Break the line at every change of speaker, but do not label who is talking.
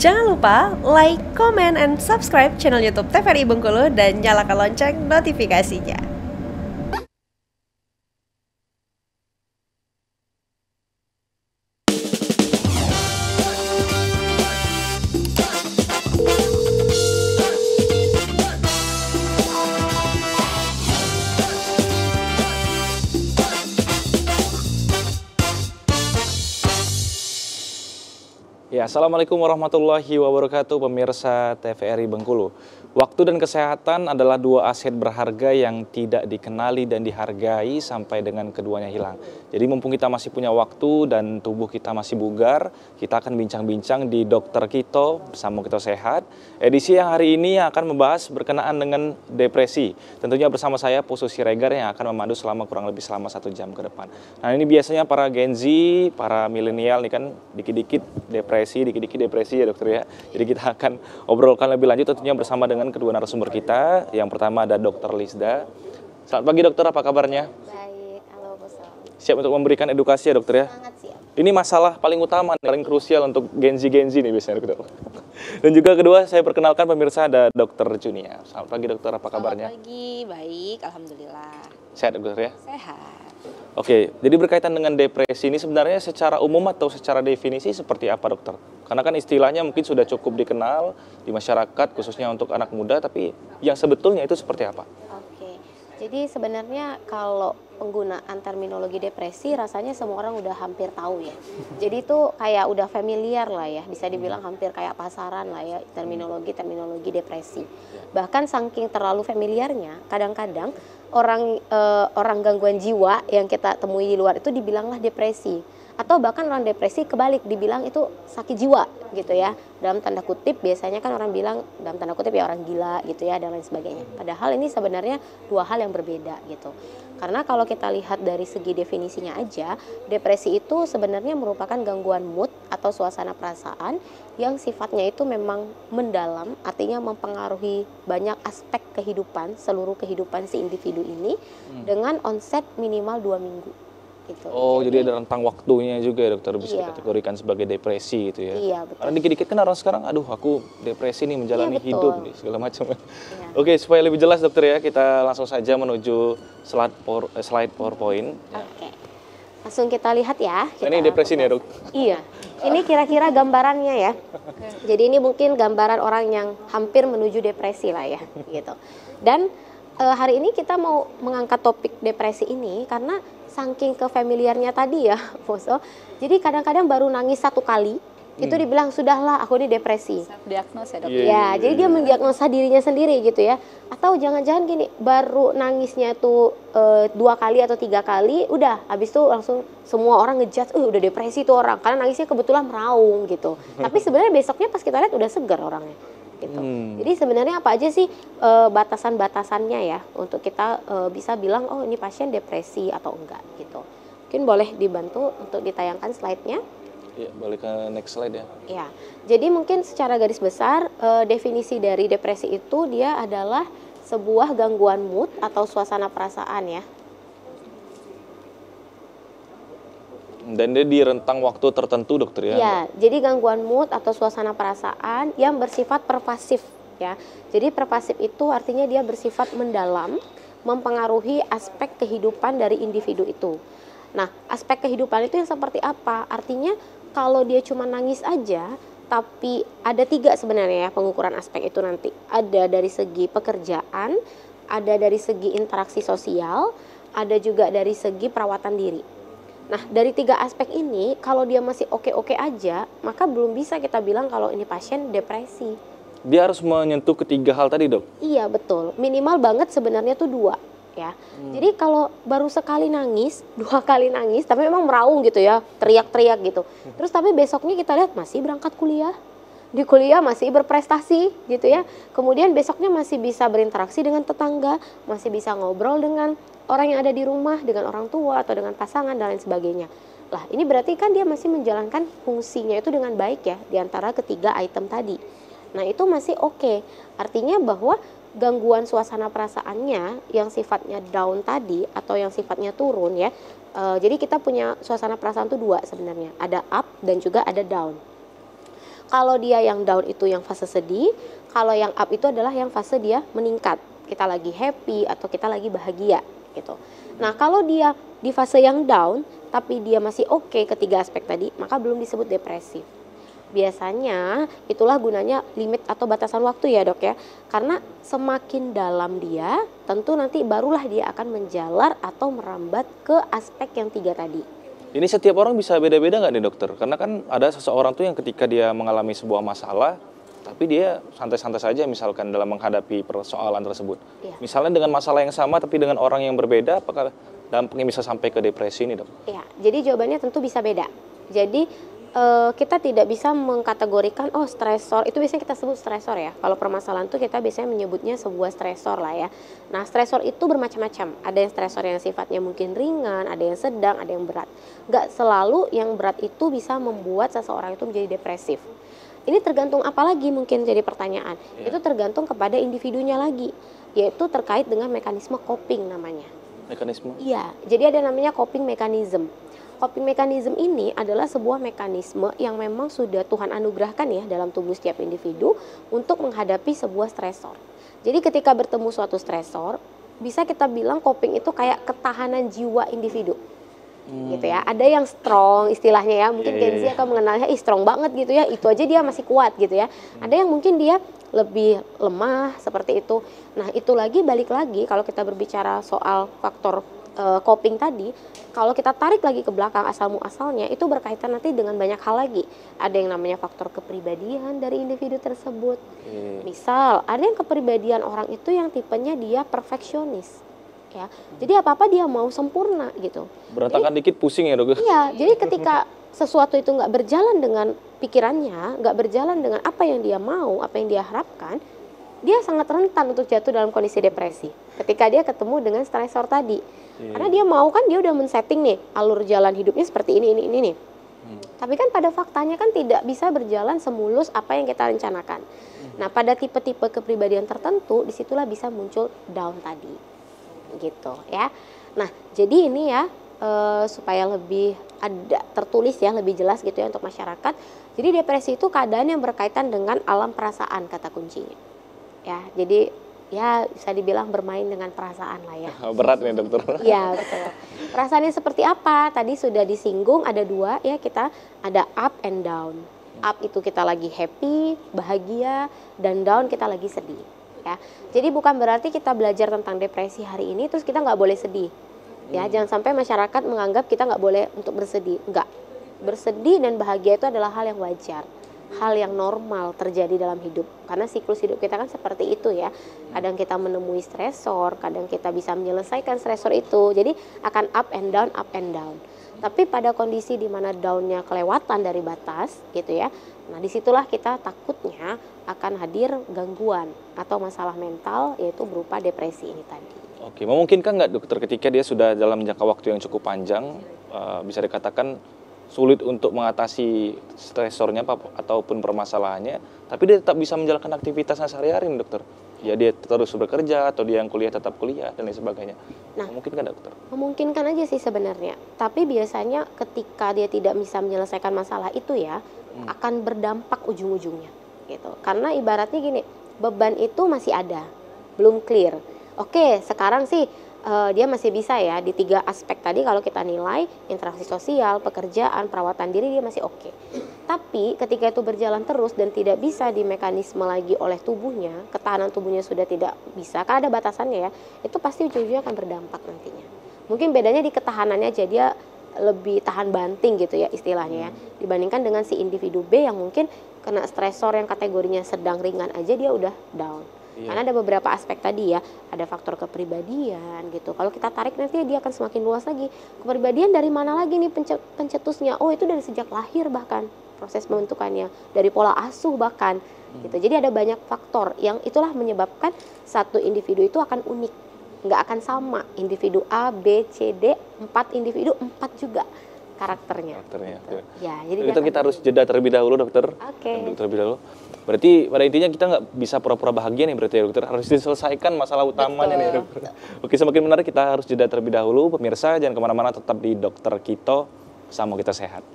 Jangan lupa like, comment, and subscribe channel YouTube TVRI Bengkulu dan nyalakan lonceng notifikasinya.
Ya, Assalamualaikum warahmatullahi wabarakatuh, pemirsa TVRI Bengkulu. Waktu dan kesehatan adalah dua aset berharga yang tidak dikenali dan dihargai sampai dengan keduanya hilang. Jadi mumpung kita masih punya waktu dan tubuh kita masih bugar, kita akan bincang-bincang di Dokter Kito bersama Kito Sehat. Edisi yang hari ini akan membahas berkenaan dengan depresi. Tentunya bersama saya Pusu Siregar yang akan memandu kurang lebih selama 1 jam ke depan. Nah, ini biasanya para Gen Z, para milenial nih kan dikit-dikit depresi ya dokter ya. Jadi kita akan obrolkan lebih lanjut tentunya bersama dengan kedua narasumber kita. Yang pertama ada Dokter Lisda. Selamat pagi dokter, apa kabarnya?
Baik, halo Pusu.
Siap untuk memberikan edukasi ya dokter ya?
Sangat siap.
Ini masalah paling utama, paling krusial untuk Gen Z nih biasanya dokter. Dan juga kedua saya perkenalkan pemirsa ada Dokter Junia. Selamat pagi dokter, apa kabarnya?
Selamat pagi, baik, alhamdulillah.
Sehat dokter ya?
Sehat.
Oke, jadi berkaitan dengan depresi ini sebenarnya secara umum atau secara definisi seperti apa dokter? Karena kan istilahnya mungkin sudah cukup dikenal di masyarakat khususnya untuk anak muda, tapi yang sebetulnya itu seperti apa?
Oke, jadi sebenarnya kalau penggunaan terminologi depresi rasanya semua orang udah hampir tahu ya. Jadi itu kayak udah familiar lah ya, bisa dibilang hampir kayak pasaran lah ya terminologi depresi. Bahkan saking terlalu familiarnya, kadang-kadang orang gangguan jiwa yang kita temui di luar itu dibilanglah depresi, atau bahkan orang depresi kebalik dibilang itu sakit jiwa gitu ya, dalam tanda kutip. Biasanya kan orang bilang dalam tanda kutip ya orang gila gitu ya dan lain sebagainya, padahal ini sebenarnya dua hal yang berbeda gitu. Karena kalau kita lihat dari segi definisinya aja, depresi itu sebenarnya merupakan gangguan mood atau suasana perasaan yang sifatnya itu memang mendalam, artinya mempengaruhi banyak aspek kehidupan, seluruh kehidupan si individu ini dengan onset minimal 2 minggu. Gitu.
Oh, jadi ada rentang waktunya juga ya dokter, bisa dikategorikan sebagai depresi gitu ya?
Iya, betul.
Karena dikit-dikit kan orang sekarang, aduh aku depresi nih menjalani
Iya,
hidup nih, segala macam. Iya. Oke, supaya lebih jelas dokter ya, kita langsung saja menuju slide PowerPoint.
Oke, langsung kita lihat ya.
Ini depresi nih ya dok?
Iya, ini kira-kira gambarannya ya. Jadi ini mungkin gambaran orang yang hampir menuju depresi lah ya, gitu. Dan hari ini kita mau mengangkat topik depresi ini karena saking kefamiliarnya tadi ya, Poso. Jadi kadang-kadang baru nangis 1 kali, itu dibilang sudahlah aku ini depresi.
Diagnosa ya dok?
Ya, jadi dia mendiagnosa dirinya sendiri gitu ya. Atau jangan-jangan gini, baru nangisnya tuh 2 kali atau 3 kali, udah habis itu langsung semua orang ngejudge, udah depresi tuh orang, karena nangisnya kebetulan meraung gitu. Tapi sebenarnya besoknya pas kita lihat udah segar orangnya. Gitu. Jadi sebenarnya apa aja sih batasan-batasannya ya untuk kita bisa bilang oh ini pasien depresi atau enggak gitu. Mungkin boleh dibantu untuk ditayangkan slide-nya.
Iya, boleh ke next slide ya.
Ya, jadi mungkin secara garis besar definisi dari depresi itu dia adalah sebuah gangguan mood atau suasana perasaan ya.
Dan dia di rentang waktu tertentu dokter ya?
Iya, jadi gangguan mood atau suasana perasaan yang bersifat pervasif ya. Jadi pervasif itu artinya dia bersifat mendalam, mempengaruhi aspek kehidupan dari individu itu. Nah, aspek kehidupan itu yang seperti apa? Artinya kalau dia cuma nangis aja, tapi ada 3 sebenarnya ya pengukuran aspek itu nanti. Ada dari segi pekerjaan, ada dari segi interaksi sosial, ada juga dari segi perawatan diri. Nah, dari 3 aspek ini, kalau dia masih oke-oke aja, maka belum bisa kita bilang kalau ini pasien depresi.
Dia harus menyentuh ketiga hal tadi dok?
Iya, betul. Minimal banget sebenarnya tuh 2 ya. Jadi kalau baru sekali nangis, 2 kali nangis, tapi memang meraung gitu ya, teriak-teriak gitu. Terus tapi besoknya kita lihat masih berangkat kuliah. Di kuliah masih berprestasi gitu ya. Kemudian besoknya masih bisa berinteraksi dengan tetangga, masih bisa ngobrol dengan orang yang ada di rumah, dengan orang tua atau dengan pasangan dan lain sebagainya. Lah, ini berarti kan dia masih menjalankan fungsinya itu dengan baik ya di antara ketiga item tadi. Nah, itu masih oke. Artinya bahwa gangguan suasana perasaannya yang sifatnya down tadi atau yang sifatnya turun ya. Jadi kita punya suasana perasaan itu 2 sebenarnya. Ada up dan juga ada down. Kalau dia yang down itu yang fase sedih, kalau yang up itu adalah yang fase dia meningkat. Kita lagi happy atau kita lagi bahagia gitu. Nah, kalau dia di fase yang down tapi dia masih oke ketiga aspek tadi, maka belum disebut depresif. Biasanya itulah gunanya limit atau batasan waktu ya dok ya. Karena semakin dalam dia, tentu nanti barulah dia akan menjalar atau merambat ke aspek yang 3 tadi.
Ini setiap orang bisa beda-beda nggak nih dokter? Karena kan ada seseorang tuh yang ketika dia mengalami sebuah masalah, tapi dia santai-santai saja misalkan dalam menghadapi persoalan tersebut.
Iya.
Misalnya dengan masalah yang sama tapi dengan orang yang berbeda, apakah dampaknya bisa sampai ke depresi ini dok?
Ya, jadi jawabannya tentu bisa beda. Jadi kita tidak bisa mengkategorikan stresor itu biasanya kita sebut stresor ya. Kalau permasalahan itu kita biasanya menyebutnya sebuah stresor lah ya. Nah, stresor itu bermacam-macam. Ada yang stresor yang sifatnya mungkin ringan, ada yang sedang, ada yang berat. Nggak selalu yang berat itu bisa membuat seseorang itu menjadi depresif. Ini tergantung apa lagi mungkin jadi pertanyaan. Itu tergantung kepada individunya lagi, yaitu terkait dengan mekanisme coping namanya.
Mekanisme?
Iya, jadi ada namanya coping mechanism. Coping mechanism ini adalah sebuah mekanisme yang memang sudah Tuhan anugerahkan ya dalam tubuh setiap individu untuk menghadapi sebuah stresor. Jadi ketika bertemu suatu stresor, bisa kita bilang coping itu kayak ketahanan jiwa individu. Gitu ya. Ada yang strong istilahnya ya, mungkin Gen Z akan mengenalnya strong banget gitu ya, itu aja dia masih kuat gitu ya. Ada yang mungkin dia lebih lemah seperti itu. Nah, itu lagi balik lagi kalau kita berbicara soal faktor coping tadi, kalau kita tarik lagi ke belakang asal muasalnya itu berkaitan nanti dengan banyak hal lagi. Ada yang namanya faktor kepribadian dari individu tersebut. Misal ada yang kepribadian orang itu yang tipenya dia perfeksionis. Ya, jadi apa-apa dia mau sempurna gitu.
Berantakan dikit pusing ya dok?
Iya, jadi ketika sesuatu itu nggak berjalan dengan pikirannya, nggak berjalan dengan apa yang dia mau, apa yang dia harapkan, dia sangat rentan untuk jatuh dalam kondisi depresi. Ketika dia ketemu dengan stresor tadi, karena dia mau kan dia udah men-setting nih alur jalan hidupnya seperti ini nih. Tapi kan pada faktanya kan tidak bisa berjalan semulus apa yang kita rencanakan. Nah, pada tipe-tipe kepribadian tertentu disitulah bisa muncul down tadi. Gitu ya. Nah, jadi ini ya supaya lebih ada tertulis ya, lebih jelas gitu ya untuk masyarakat. Jadi depresi itu keadaan yang berkaitan dengan alam perasaan kata kuncinya. Ya, jadi ya bisa dibilang bermain dengan perasaan lah ya.
Berat nih dokter.
Iya betul. Perasaannya seperti apa? Tadi sudah disinggung ada 2 ya, kita ada up and down. Up itu kita lagi happy, bahagia, dan down kita lagi sedih. Ya, jadi bukan berarti kita belajar tentang depresi hari ini terus kita nggak boleh sedih. Ya, jangan sampai masyarakat menganggap kita nggak boleh untuk bersedih. Enggak. Bersedih dan bahagia itu adalah hal yang wajar, hal yang normal terjadi dalam hidup. Karena siklus hidup kita kan seperti itu ya. Kadang kita menemui stresor, kadang kita bisa menyelesaikan stresor itu. Jadi akan up and down, up and down. Tapi pada kondisi di mana down-nya kelewatan dari batas gitu ya. Nah, disitulah kita takutnya akan hadir gangguan atau masalah mental yaitu berupa depresi ini tadi.
Oke, memungkinkan nggak dokter ketika dia sudah dalam jangka waktu yang cukup panjang, bisa dikatakan sulit untuk mengatasi stresornya ataupun permasalahannya, tapi dia tetap bisa menjalankan aktivitasnya sehari-hari dokter? Ya dia terus bekerja atau dia yang kuliah tetap kuliah dan lain sebagainya. Nah, memungkinkan nggak dokter?
Memungkinkan aja sih sebenarnya, tapi biasanya ketika dia tidak bisa menyelesaikan masalah itu ya, akan berdampak ujung-ujungnya gitu. Karena ibaratnya gini, beban itu masih ada, belum clear. Oke, sekarang sih dia masih bisa ya di 3 aspek tadi kalau kita nilai interaksi sosial, pekerjaan, perawatan diri dia masih oke. Tapi ketika itu berjalan terus dan tidak bisa di mekanisme lagi oleh tubuhnya, ketahanan tubuhnya sudah tidak bisa, kan ada batasannya ya, itu pasti ujung-ujungnya akan berdampak nantinya. Mungkin bedanya di ketahanannya aja, dia lebih tahan banting gitu ya istilahnya ya, dibandingkan dengan si individu B yang mungkin kena stresor yang kategorinya sedang ringan aja dia udah down. Karena ada beberapa aspek tadi ya, ada faktor kepribadian gitu. Kalau kita tarik nanti dia akan semakin luas lagi. Kepribadian dari mana lagi nih pencetusnya? Oh, itu dari sejak lahir bahkan proses pembentukannya, dari pola asuh bahkan gitu. Jadi ada banyak faktor yang itulah menyebabkan satu individu itu akan unik. Nggak akan sama individu A, B, C, D, 4 individu 4 juga karakternya. Gitu. Ya, jadi
kita harus jeda terlebih dahulu dokter.
Oke.
Terlebih dahulu. Berarti pada intinya kita nggak bisa pura-pura bahagia nih berarti ya dokter. Harus diselesaikan masalah utamanya nih dokter. Oke, semakin menarik kita harus jeda terlebih dahulu. Pemirsa jangan kemana-mana, tetap di Dokter Kito, sama kita sehat.